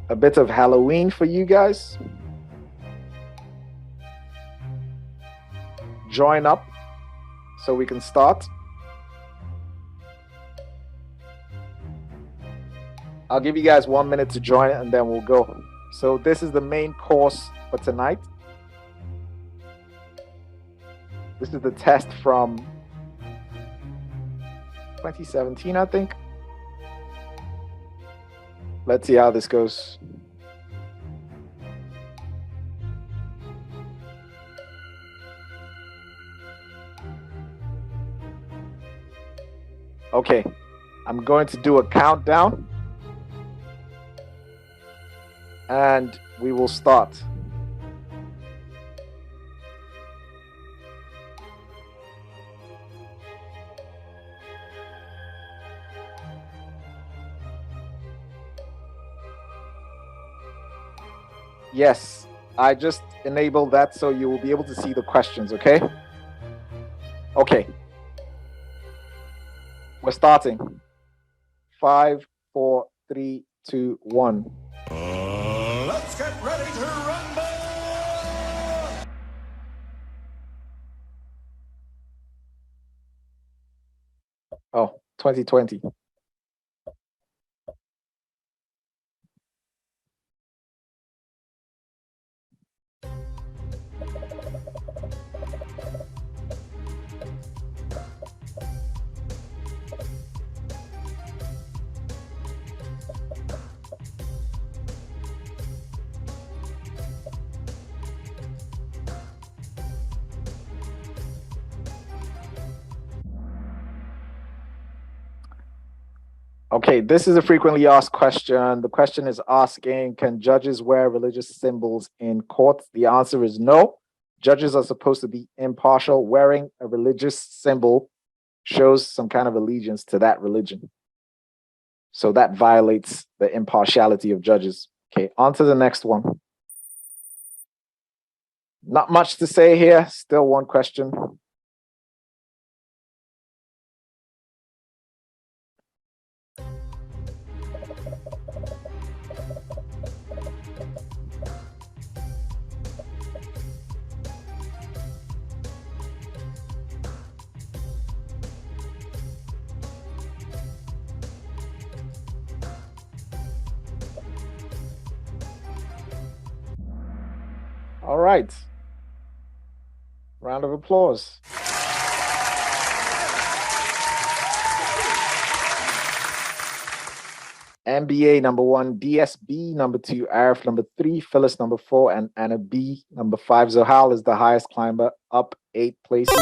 a bit of Halloween for you guys. Join up so we can start. I'll give you guys 1 minute to join it and then we'll go. So this is the main course for tonight. This is the test from 2017, I think. Let's see how this goes. Okay, I'm going to do a countdown and we will start. Yes, I just enabled that so you will be able to see the questions, okay? Okay. We're starting. 5, 4, 3, 2, 1. Let's get ready to rumble! Oh, 2020. Okay, this is a frequently asked question. The question is asking, can judges wear religious symbols in court? The answer is no. Judges are supposed to be impartial. Wearing a religious symbol shows some kind of allegiance to that religion. So that violates the impartiality of judges. Okay, on to the next one. Not much to say here. Still one question. All right. Round of applause. MBA number 1, DSB number 2, Arif number 3, Phyllis number 4, and Anna B number 5. Zohal is the highest climber, up 8 places.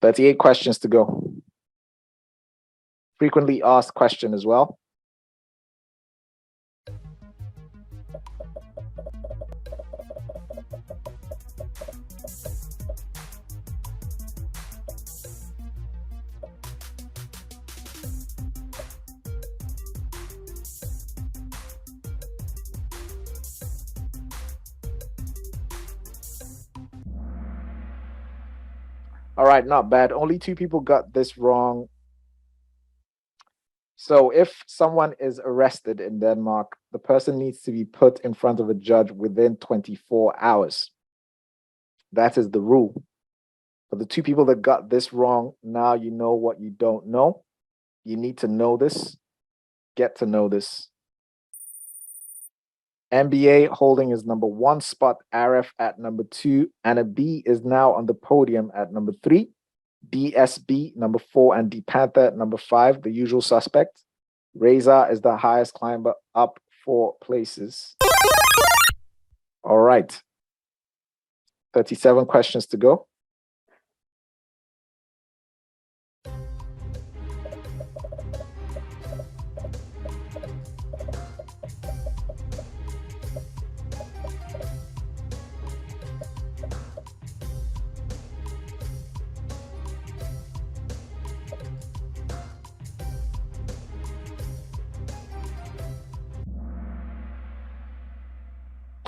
38 questions to go. Frequently asked question as well. All right, not bad. Only 2 people got this wrong. So if someone is arrested in Denmark, the person needs to be put in front of a judge within 24 hours. That is the rule. For the 2 people that got this wrong, now you know what you don't know. You need to know this. Get to know this. MBA holding his number 1 spot, Arif at number 2. Anna B is now on the podium at number 3. DSB number 4 and D Panther at number 5, the usual suspect. Reza is the highest climber, up 4 places. All right. 37 questions to go.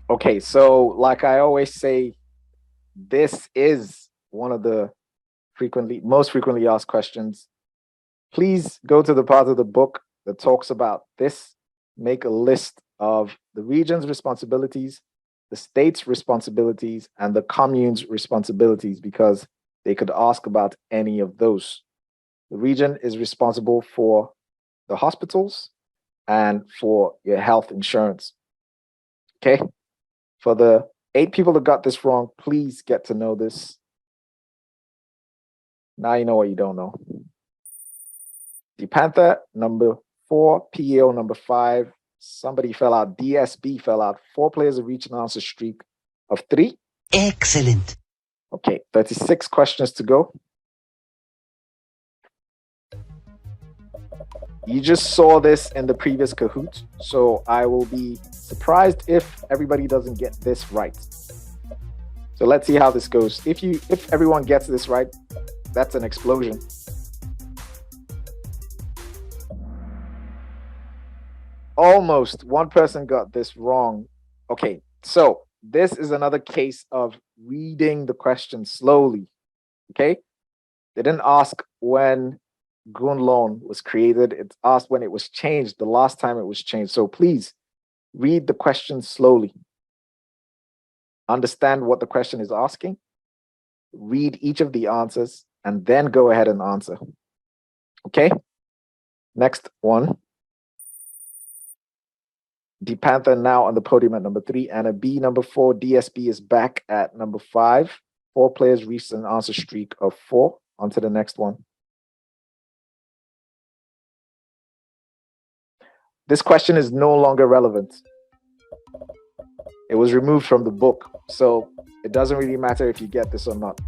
Okay, so like I always say, this is one of the most frequently asked questions. Please go to the part of the book that talks about this make a list of the region's responsibilities, the state's responsibilities, and the commune's responsibilities, because they could ask about any of those. The region is responsible for the hospitals and for your health insurance. Okay. For the 8 people that got this wrong, please get to know this. Now you know what you don't know. The Panther, number 4, PAO, number 5. Somebody fell out. DSB fell out. 4 players have reached an answer streak of 3. Excellent. Okay, 36 questions to go. You just saw this in the previous Kahoot, so I will be surprised if everybody doesn't get this right. So let's see how this goes. If everyone gets this right, that's an explosion. Almost one person got this wrong. Okay, so this is another case of reading the question slowly. Okay, they didn't ask when Gunlon was created. It's asked when it was changed, the last time it was changed. So please read the question slowly. Understand what the question is asking. Read each of the answers and then go ahead and answer. Okay, next one. The Panther now on the podium at number 3, Anna B number 4. DSB is back at number 5. 4 players reached an answer streak of 4. On to the next one. This question is no longer relevant. It was removed from the book, so it doesn't really matter if you get this or not.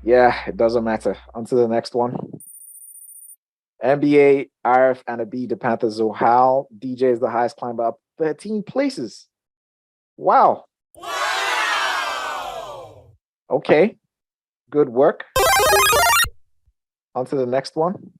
Yeah, it doesn't matter. On to the next one. NBA, RF, Anna B, the Panther, Zohal. DJ is the highest climber, up 13 places. Wow. Wow! Okay, good work. On to the next one.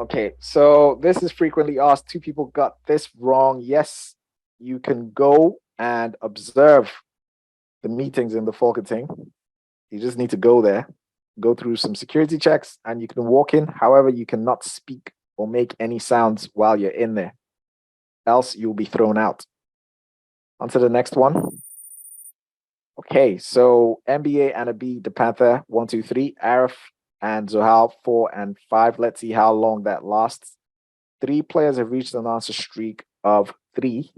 Okay, so this is frequently asked. 2 people got this wrong. Yes, you can go and observe the meetings in the Folketing. You just need to go there, go through some security checks, and you can walk in. However, you cannot speak or make any sounds while you're in there, else you'll be thrown out. On to the next one. Okay, so NBA, Anna B, the Panther, 1, 2, 3, Arif and Zohal, 4 and 5. Let's see how long that lasts. 3 players have reached an answer streak of 3.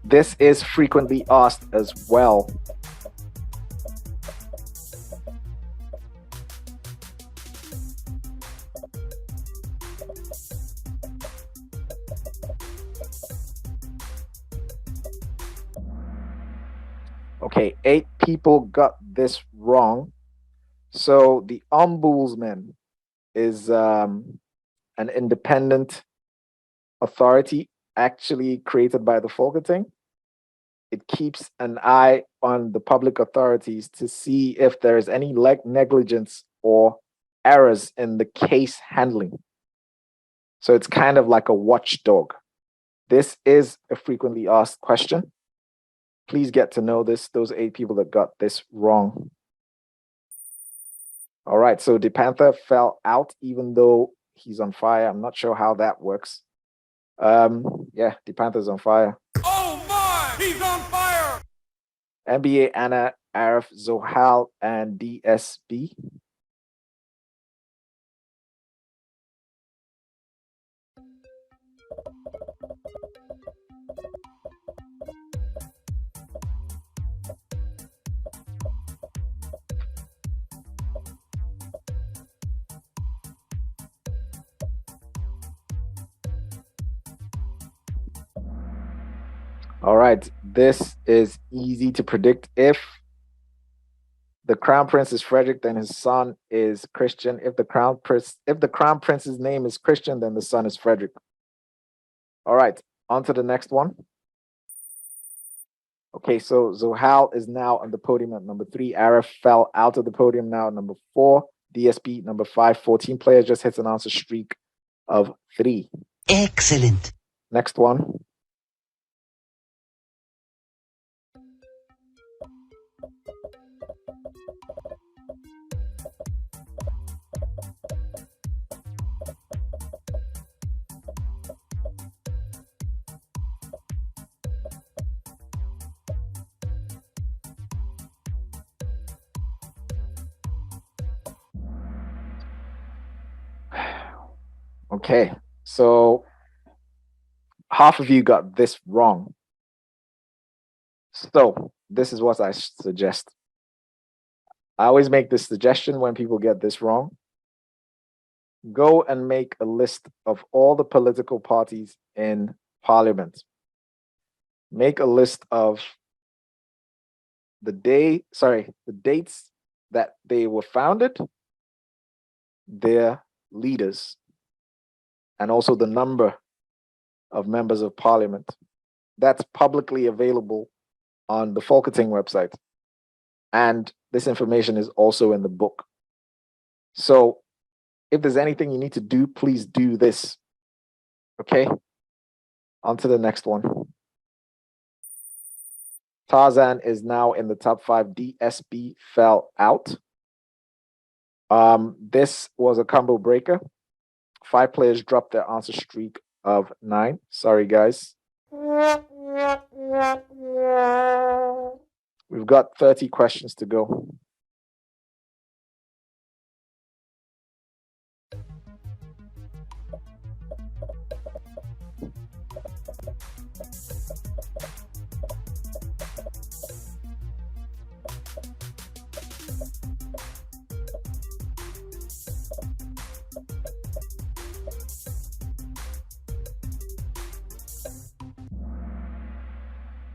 This is frequently asked as well. Okay, 8 people got this wrong. So the ombudsman is an independent authority actually created by the Folketing. It keeps an eye on the public authorities to see if there is any negligence or errors in the case handling. So it's kind of like a watchdog. This is a frequently asked question. Please get to know this, those 8 people that got this wrong. All right, so the Panther fell out even though he's on fire. I'm not sure how that works. Yeah, the Panther's on fire. Oh my! He's on fire! NBA, Anna, Arif, Zohal, and DSB. All right, this is easy to predict. If the crown prince is Frederick, then his son is Christian. If the crown prince's name is Christian, then the son is Frederick. All right, on to the next one. Okay, so Zohal is now on the podium at number 3. Arif fell out of the podium now at number 4. DSP number 5. 14 players just hits an answer streak of 3. Excellent. Next one. Okay, so half of you got this wrong. So this is what I suggest. I always make this suggestion when people get this wrong. Go and make a list of all the political parties in parliament. Make a list of the dates that they were founded, their leaders, and also the number of members of parliament. That's publicly available on the Folketing website. And this information is also in the book. So if there's anything you need to do, please do this. Okay? On to the next one. Tarzan is now in the top 5. DSB fell out. This was a combo breaker. 5 players dropped their answer streak of 9. Sorry, guys. We've got 30 questions to go.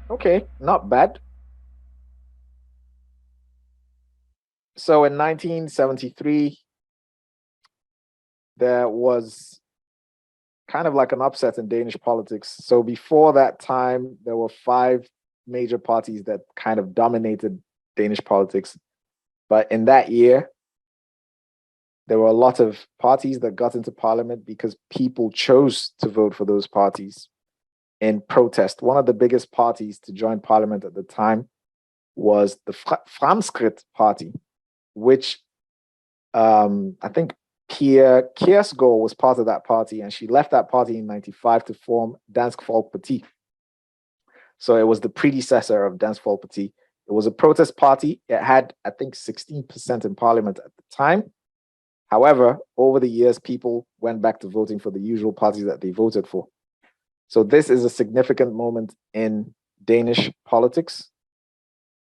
Okay, not bad. So in 1973, there was kind of like an upset in Danish politics. So before that time, there were 5 major parties that kind of dominated Danish politics. But in that year, there were a lot of parties that got into parliament because people chose to vote for those parties in protest. One of the biggest parties to join parliament at the time was the Fremskridt Party, which I think Pia Kjærsgaard was part of that party, and she left that party in 95 to form Dansk Folkeparti. So it was the predecessor of Dansk Folkeparti. It was a protest party. It had, I think, 16% in parliament at the time. However, over the years, people went back to voting for the usual parties that they voted for. So this is a significant moment in Danish politics.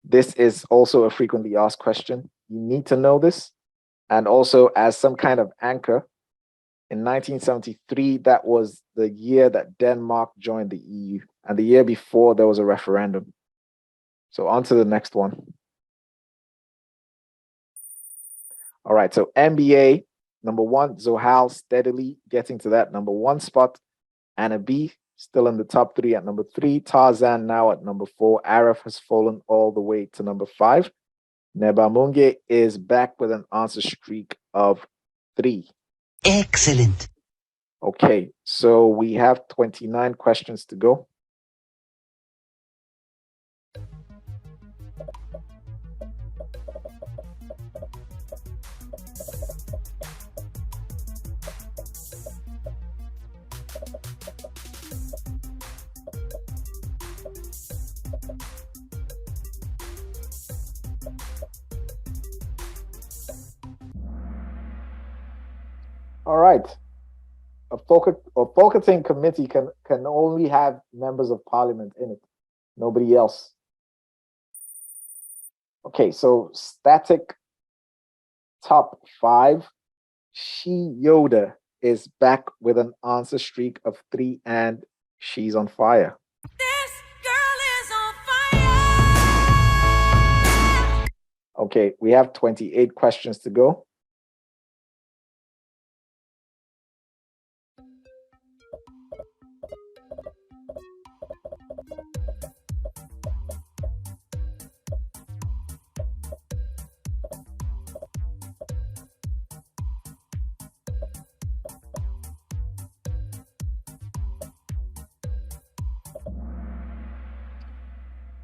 This is also a frequently asked question. You need to know this. And also, as some kind of anchor, in 1973, that was the year that Denmark joined the EU. And the year before, there was a referendum. So on to the next one. All right, so NBA, number 1, Zohal steadily getting to that number 1 spot. Anna B still in the top 3 at number 3. Tarzan now at number 4. Arif has fallen all the way to number 5. Nebamunge is back with an answer streak of 3. Excellent. Okay, so we have 29 questions to go. All right. A Folketing committee can only have members of parliament in it, nobody else. Okay, so static top 5. She Yoda is back with an answer streak of 3, and she's on fire. This girl Okay, we have 28 questions to go.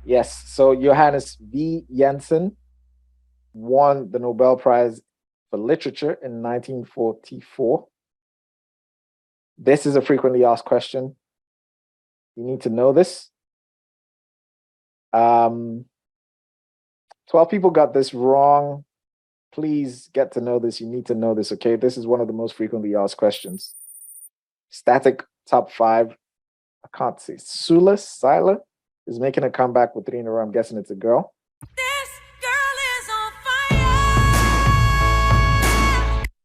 Yes, so Johannes V. Jensen won the Nobel Prize for Literature in 1944. This is a frequently asked question. You need to know this. 12 people got this wrong. Please get to know this. You need to know this, okay? This is one of the most frequently asked questions. Static top 5. I can't say. Sila is making a comeback with 3 in a row. I'm guessing it's a girl. This girl is on fire.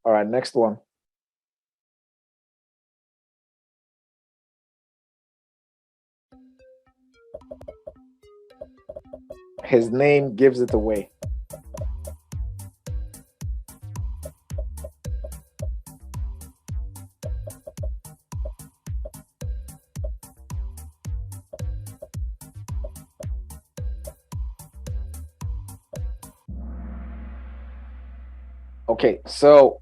All right, next one. His name gives it away. Okay, so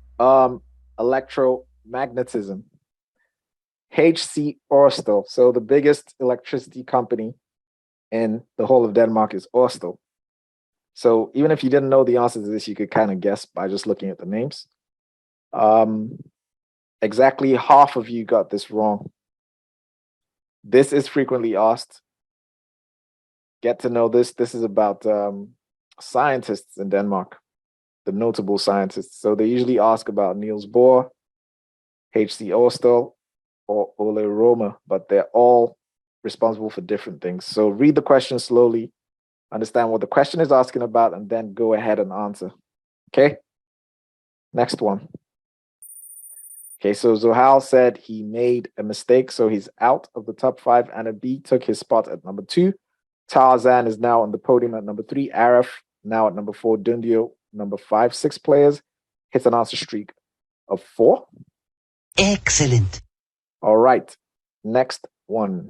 electromagnetism. H.C. Ørsted, so the biggest electricity company in the whole of Denmark is Ørsted. So even if you didn't know the answer to this, you could kind of guess by just looking at the names. Exactly half of you got this wrong. This is frequently asked. Get to know this. This is about scientists in Denmark, the notable scientists. So they usually ask about Niels Bohr, H.C. Ørsted, or Ole Roma, but they're all responsible for different things. So read the question slowly, understand what the question is asking about, and then go ahead and answer. Okay? Next one. Okay, so Zohal said he made a mistake, so he's out of the top 5. Anna B took his spot at number 2. Tarzan is now on the podium at number 3. Arif now at number 4. Dundio, number 5. 6 players. Hits an answer streak of 4. Excellent. All right, next one.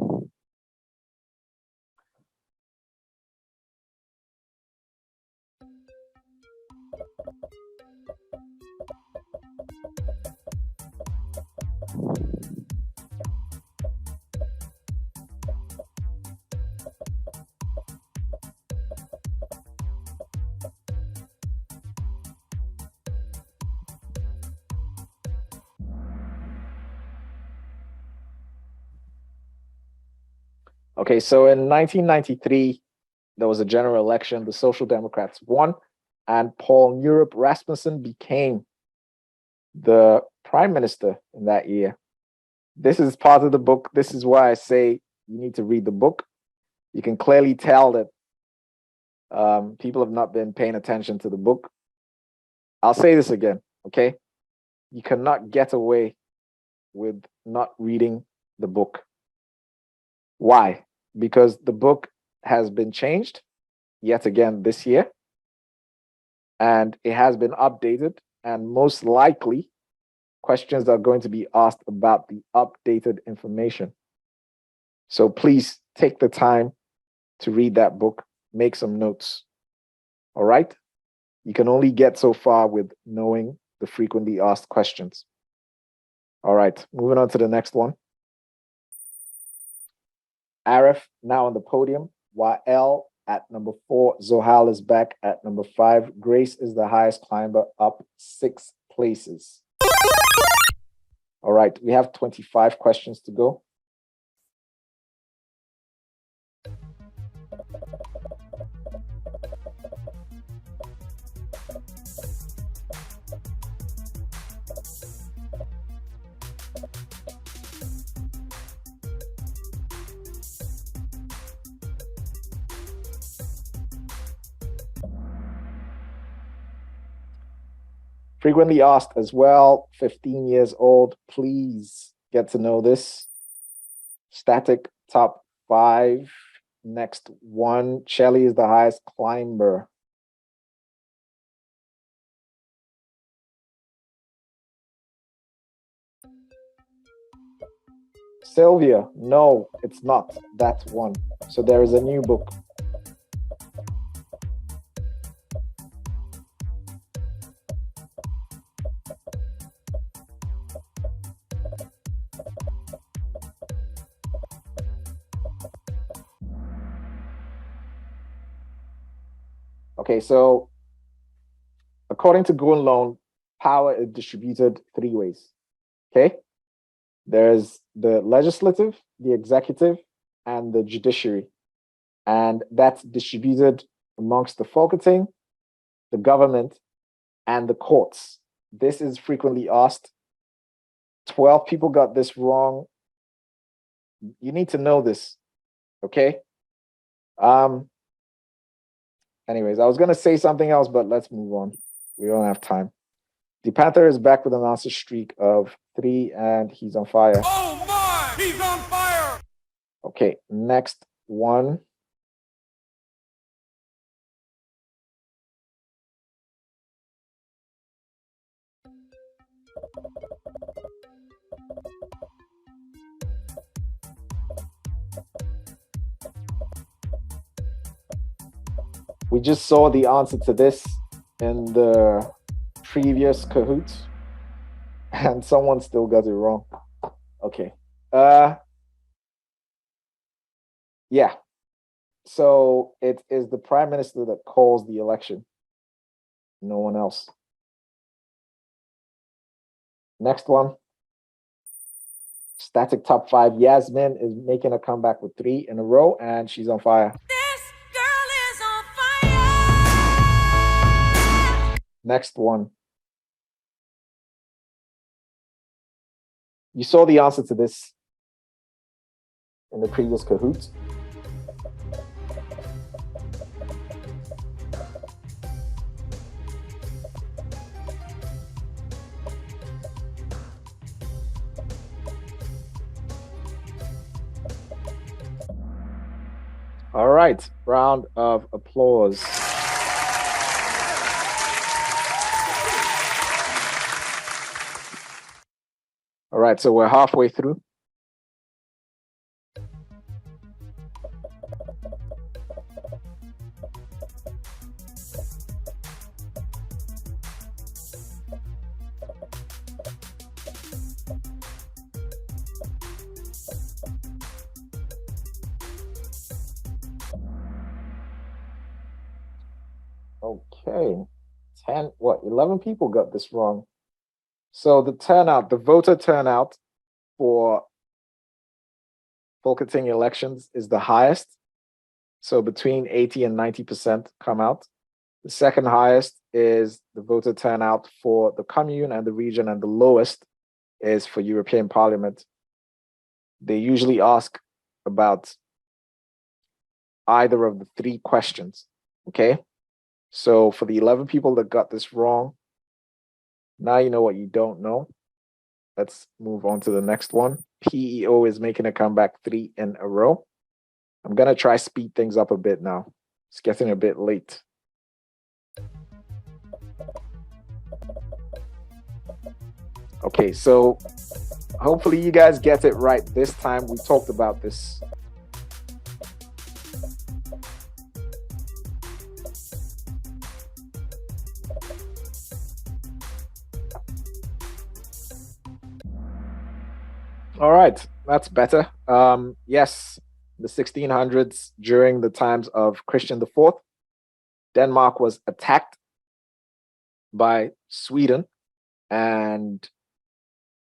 Okay, so in 1993, there was a general election. The Social Democrats won, and Paul Nyrup Rasmussen became the prime minister in that year. This is part of the book. This is why I say you need to read the book. You can clearly tell that people have not been paying attention to the book. I'll say this again, okay? You cannot get away with not reading the book. Why? Because the book has been changed yet again this year, and it has been updated, and most likely questions are going to be asked about the updated information. So please take the time to read that book, make some notes. All right? You can only get so far with knowing the frequently asked questions. All right, moving on to the next one. Arif now on the podium. Wael at number 4. Zohal is back at number 5. Grace is the highest climber, up 6 places. All right, we have 25 questions to go. Frequently asked as well, 15 years old. Please get to know this. Static top 5. Next one, Shelly is the highest climber. Sylvia, no, it's not that one. So there is a new book. Okay, so according to Gruen Loan, power is distributed three ways. Okay, there's the legislative, the executive, and the judiciary. And that's distributed amongst the Folketing, the government, and the courts. This is frequently asked. 12 people got this wrong. You need to know this, okay? Anyways, I was gonna say something else, but let's move on. We don't have time. The Panther is back with an answer streak of 3, and he's on fire. Oh my! He's on fire! Okay, next one. We just saw the answer to this in the previous Kahoot, and someone still got it wrong. Okay. Yeah. So it is the prime minister that calls the election. No one else. Next one. Static top 5. Yasmin is making a comeback with 3 in a row, and she's on fire. This girl is on fire! Next one. You saw the answer to this in the previous Kahoot. All right, round of applause. All right, so we're halfway through. Okay, 11 people got this wrong. So the turnout, the voter turnout for Folketing elections is the highest. So between 80 and 90% come out. The second highest is the voter turnout for the commune and the region, and the lowest is for European Parliament. They usually ask about either of the 3 questions, okay? So for the 11 people that got this wrong, now you know what you don't know. Let's move on to the next one. PEO is making a comeback 3 in a row. I'm gonna try speed things up a bit now. It's getting a bit late. Okay, so hopefully you guys get it right this time. We talked about this. All right, that's better. Yes, the 1600s, during the times of Christian IV, Denmark was attacked by Sweden, and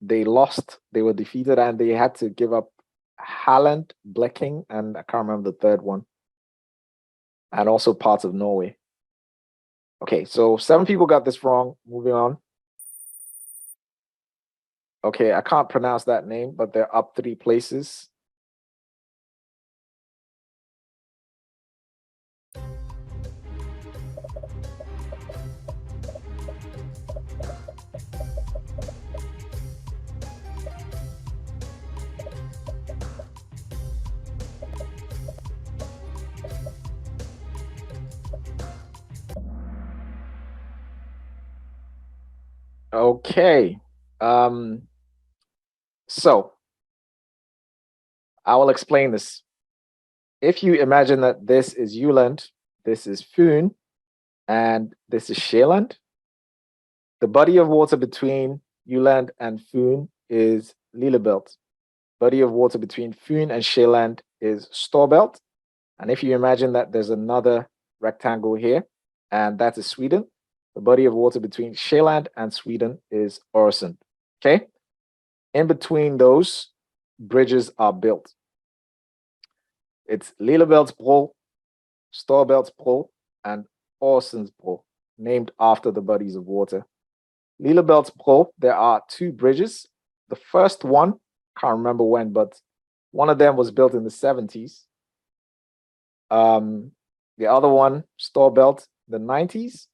they lost. They were defeated, and they had to give up Halland, Bleking, and I can't remember the third one, and also parts of Norway. Okay, so 7 people got this wrong. Moving on. Okay, I can't pronounce that name, but they're up 3 places. Okay. So I will explain this. If you imagine that this is Uland, this is Foon, and this is Sheeland, the body of water between Uland and Foon is Lillebelt. Body of water between Foon and Sheeland is Storbelt. And if you imagine that there's another rectangle here, and that is Sweden, the body of water between Sheeland and Sweden is Öresund. Okay? In between those, bridges are built. It's Lillebeltsbro, Storbeltsbro, and Öresundsbro, named after the bodies of water. Lillebeltsbro, there are two bridges. The first one, can't remember when, but one of them was built in the 70s. The other one, Storbelt, the 90s.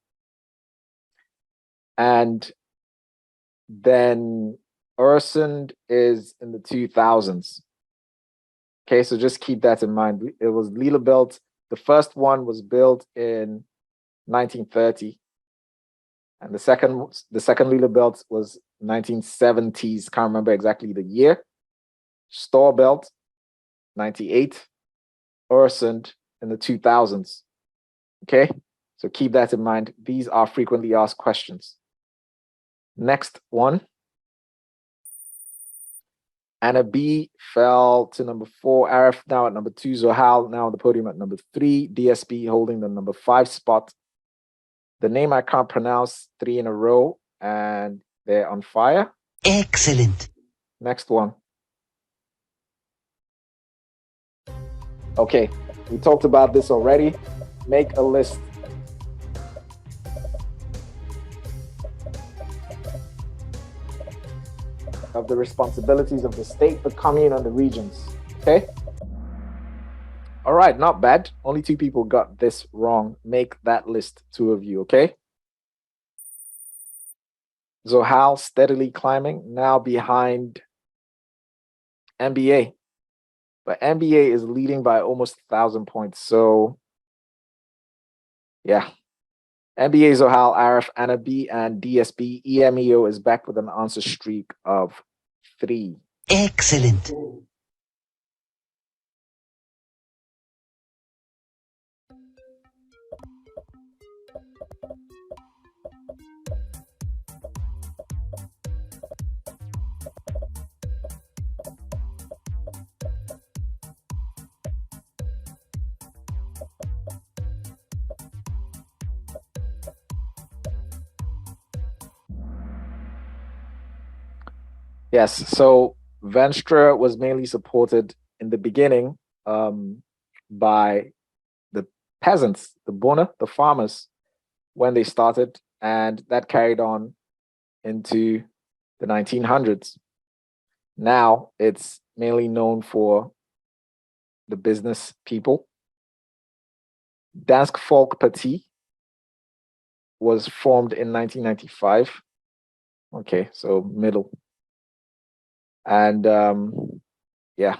And then Öresund is in the 2000s. Okay, so just keep that in mind. It was Lillebelt. The first one was built in 1930. And the second Lillebelt was 1970s. Can't remember exactly the year. Storbelt, 98. Öresund in the 2000s. Okay, so keep that in mind. These are frequently asked questions. Next one. Anna B fell to number 4. Arif now at number 2. Zohal now on the podium at number 3. DSB holding the number 5 spot. The name I can't pronounce 3 in a row, and they're on fire. Excellent. Next one. Okay, we talked about this already. Make a list. Of the responsibilities of the state, the commune, and the regions. Okay? All right, not bad. Only 2 people got this wrong. Make that list, 2 of you, okay? Zohal steadily climbing, now behind NBA. But NBA is leading by almost 1,000 points. So, yeah. NBA, Zohal, Arif, Anna B, and DSB. EMEO is back with an answer streak of 3. Excellent. Yes, so Venstre was mainly supported in the beginning by the peasants, the Bonne, the farmers, when they started, and that carried on into the 1900s. Now it's mainly known for the business people. Dansk Folkeparti was formed in 1995. Okay, so middle. And yeah,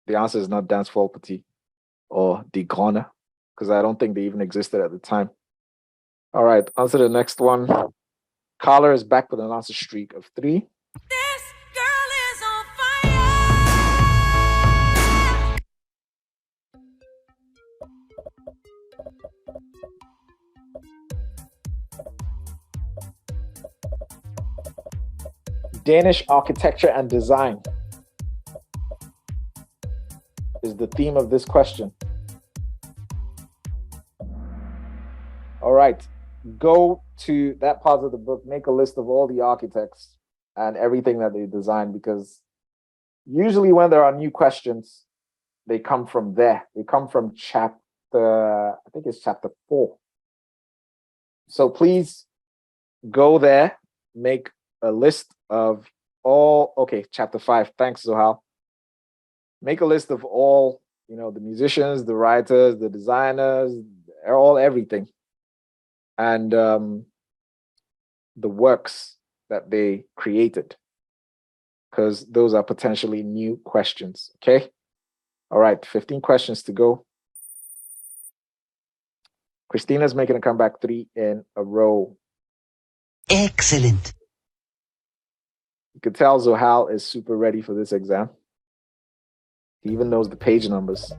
the answer is not Dansk Folkeparti or Die Grønne, because I don't think they even existed at the time. All right, on to the next one. Carla is back with an answer streak of 3. This girl is on fire. Danish architecture and design is the theme of this question. All right, go to that part of the book, make a list of all the architects and everything that they designed, because usually when there are new questions, they come from there. They come from chapter, I think it's chapter 4. So please go there, make a list of all, okay, chapter 5. Thanks, Zohal. Make a list of all, the musicians, the writers, the designers, everything. And the works that they created, because those are potentially new questions, okay? All right, 15 questions to go. Christina's making a comeback 3 in a row. Excellent. You can tell Zohal is super ready for this exam. He even knows the page numbers.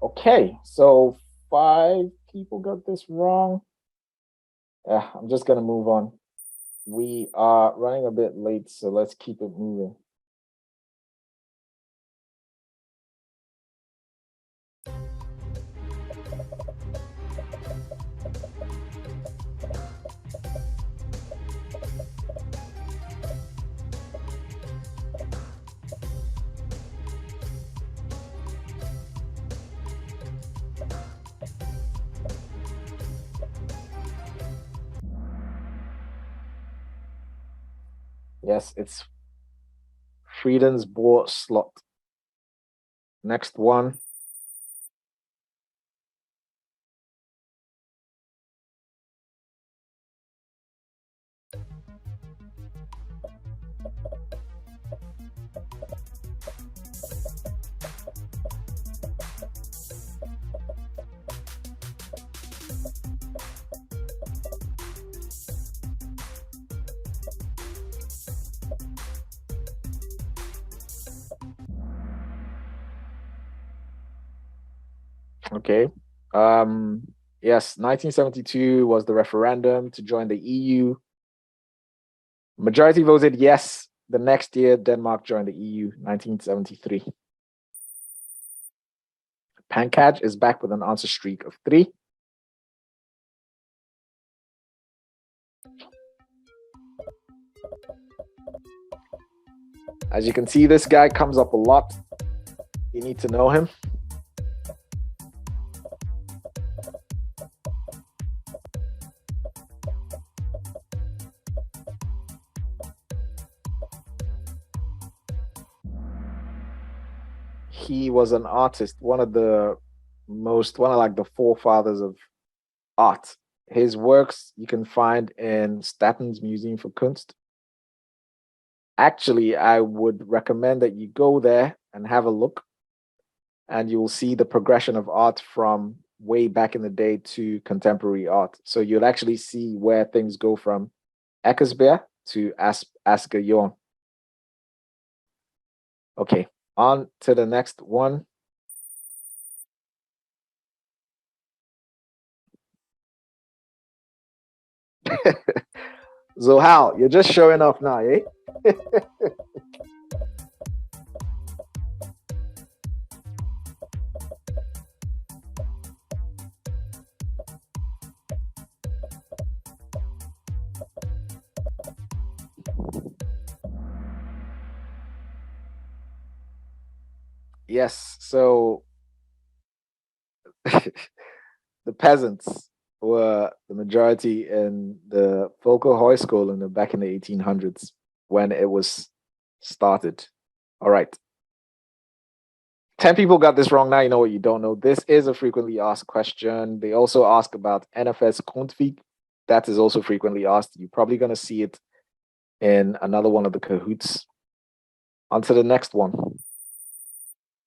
Okay, so 5 people got this wrong. Yeah, I'm just gonna move on. We are running a bit late, so let's keep it moving. Yes, it's Friedensborg slot. Next one. Okay. Yes, 1972 was the referendum to join the EU. Majority voted yes. The next year, Denmark joined the EU, 1973. Pankaj is back with an answer streak of 3. As you can see, this guy comes up a lot. You need to know him. He was an artist, one of like the forefathers of art. His works you can find in Statens Museum for Kunst. Actually, I would recommend that you go there and have a look, and you will see the progression of art from way back in the day to contemporary art. So you'll actually see where things go from Eckersberg to Asger Jorn. Okay, on to the next one. Zohal, you're just showing off now, eh? Yes, so the peasants were the majority in the Folkehøjskole back in the 1800s when it was started. All right. 10 people got this wrong. Now you know what you don't know. This is a frequently asked question. They also ask about NFS Grundtvig. That is also frequently asked. You're probably going to see it in another one of the Kahoots. On to the next one.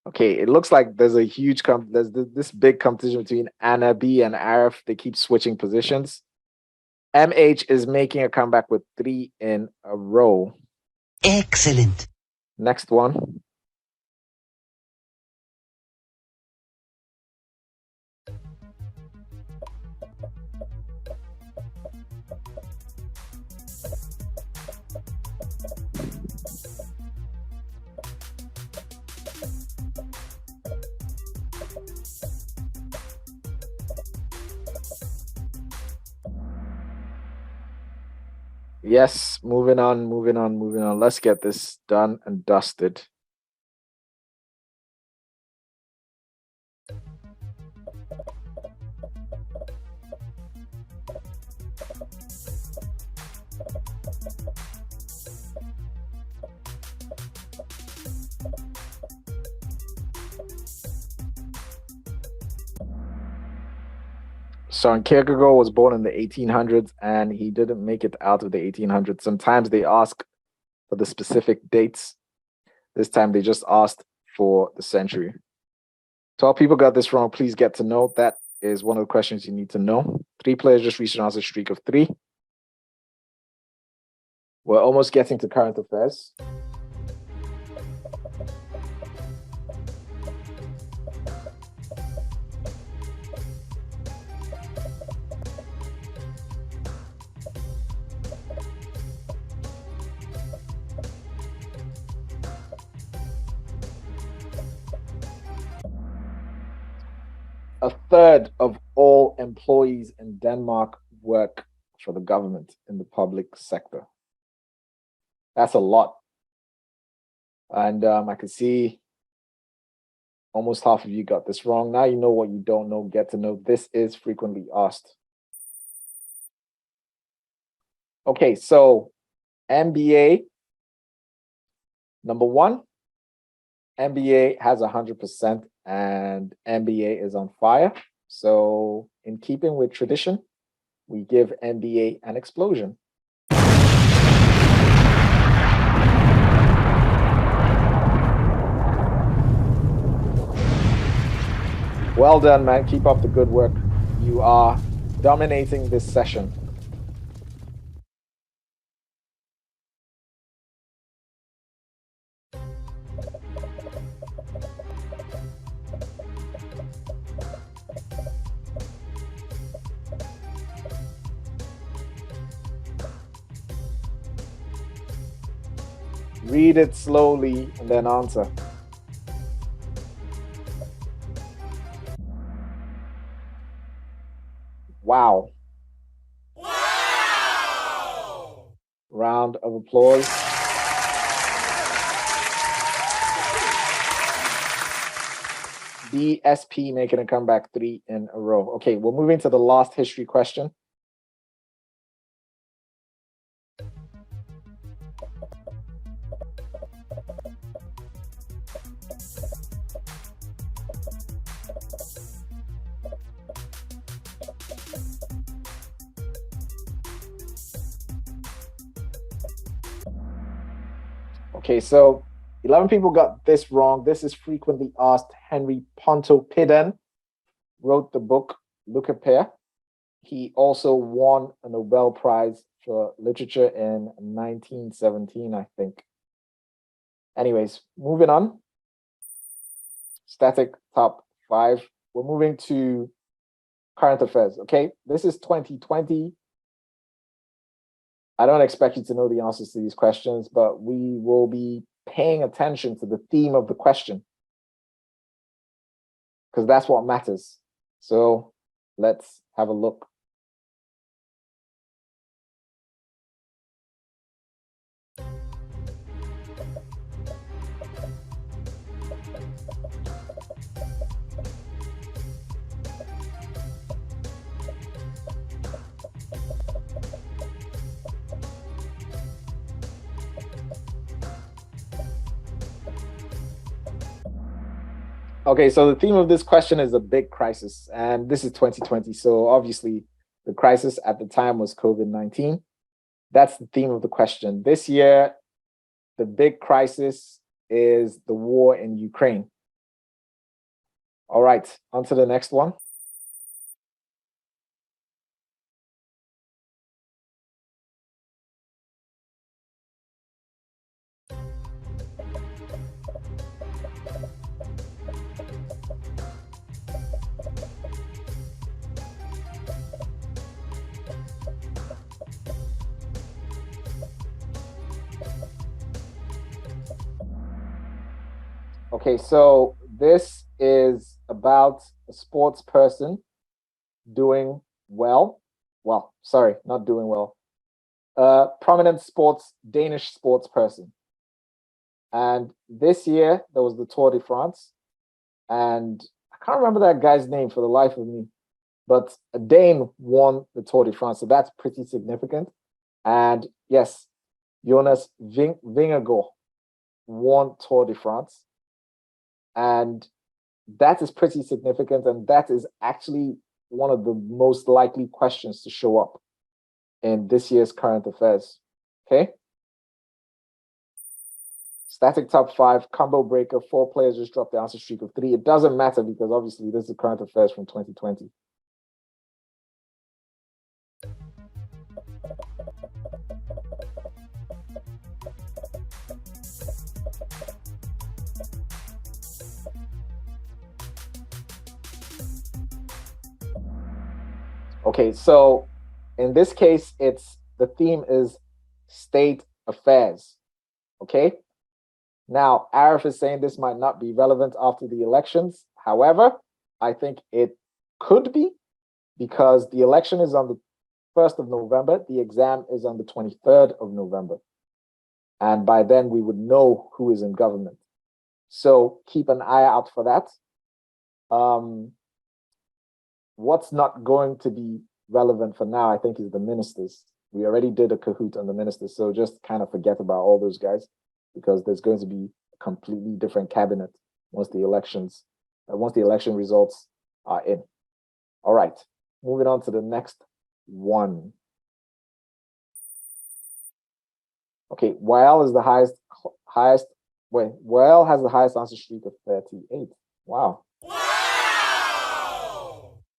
Okay, it looks like there's a huge there's this big competition between Anna B and Arif. They keep switching positions. MH is making a comeback with 3 in a row. Excellent. Next one. Yes, moving on. Let's get this done and dusted. Søren Kierkegaard was born in the 1800s and he didn't make it out of the 1800s. Sometimes they ask for the specific dates. This time they just asked for the century. 12 people got this wrong. Please get to know. That is one of the questions you need to know. 3 players just reached an answer streak of 3. We're almost getting to current affairs. A third of all employees in Denmark work for the government in the public sector. That's a lot. And I can see almost half of you got this wrong. Now you know what you don't know, get to know. This is frequently asked. Okay, so MBA, number 1, MBA has 100% and MBA is on fire. So in keeping with tradition, we give MBA an explosion. Well done, man. Keep up the good work. You are dominating this session. Read it slowly and then answer. Wow. Wow. Round of applause. DSP making a comeback 3 in a row. Okay, we're moving to the last history question. Okay, so 11 people got this wrong. This is frequently asked. Henry Pontoppidan wrote the book Look a Pair. He also won a Nobel Prize for Literature in 1917, I think. Anyways, moving on. Static top 5. We're moving to current affairs, okay? This is 2020. I don't expect you to know the answers to these questions, but we will be paying attention to the theme of the question because that's what matters. So let's have a look. Okay, so the theme of this question is a big crisis, and this is 2020. So obviously the crisis at the time was COVID-19. That's the theme of the question. This year, the big crisis is the war in Ukraine. All right, on to the next one. Okay, so this is about a sports person doing well. Well, sorry, not doing well. Prominent Danish sports person. And this year, there was the Tour de France. And I can't remember that guy's name for the life of me. But a Dane won the Tour de France. So that's pretty significant. And yes, Jonas Vingegaard won Tour de France. And that is pretty significant. And that is actually one of the most likely questions to show up in this year's current affairs. Okay. Static top 5, combo breaker, 4 players just dropped the answer streak of 3. It doesn't matter because obviously this is the current affairs from 2020. Okay, so in this case, the theme is state affairs. Okay. Now, Arif is saying this might not be relevant after the elections. However, I think it could be because the election is on the 1st of November. The exam is on the 23rd of November. And by then we would know who is in government. So keep an eye out for that. What's not going to be relevant for now, I think, is the ministers. We already did a Kahoot on the ministers, so just kind of forget about all those guys because there's going to be a completely different cabinet once the election results are in. All right, moving on to the next one. Okay, YL is the YL has the highest answer streak of 38. Wow.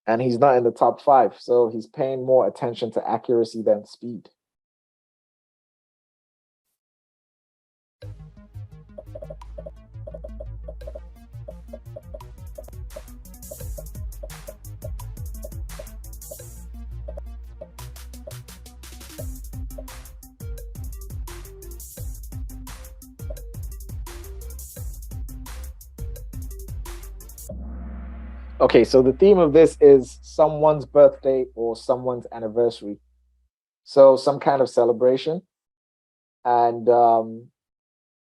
And he's not in the top 5, so he's paying more attention to accuracy than speed. Okay, so the theme of this is someone's birthday or someone's anniversary. So some kind of celebration. And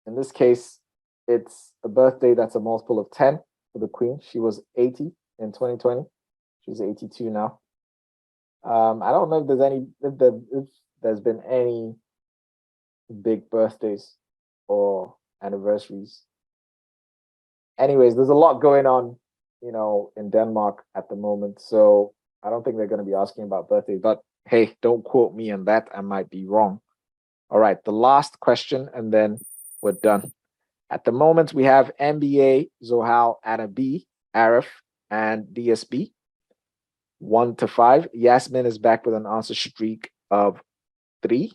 in this case, it's a birthday that's a multiple of 10 for the Queen. She was 80 in 2020. She's 82 now. I don't know if there's been any big birthdays or anniversaries. Anyways, there's a lot going on, in Denmark at the moment. So I don't think they're going to be asking about birthdays, but hey, don't quote me on that. I might be wrong. All right, the last question, and then we're done. At the moment, we have MBA, Zohal, Anna B, Arif, and DSB. 1 to 5. Yasmin is back with an answer streak of 3.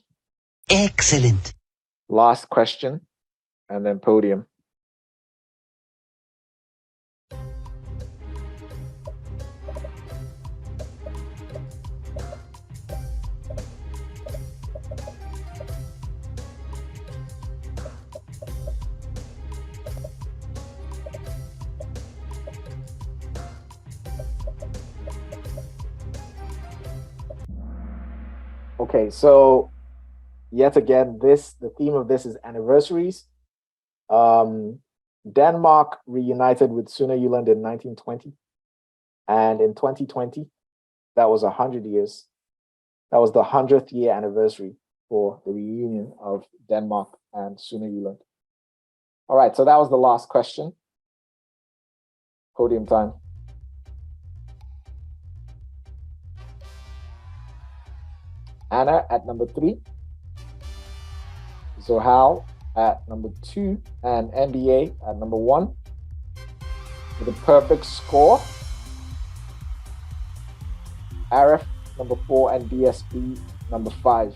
Excellent. Last question, and then podium. Okay, so yet again, the theme of this is anniversaries. Denmark reunited with Sønderjylland in 1920. And in 2020, that was 100 years. That was the 100th year anniversary for the reunion of Denmark and Sønderjylland. All right, so that was the last question. Podium time. Anna at number 3, Zohal at number 2, and NBA at number 1 with a perfect score. Arif number 4 and DSB number 5.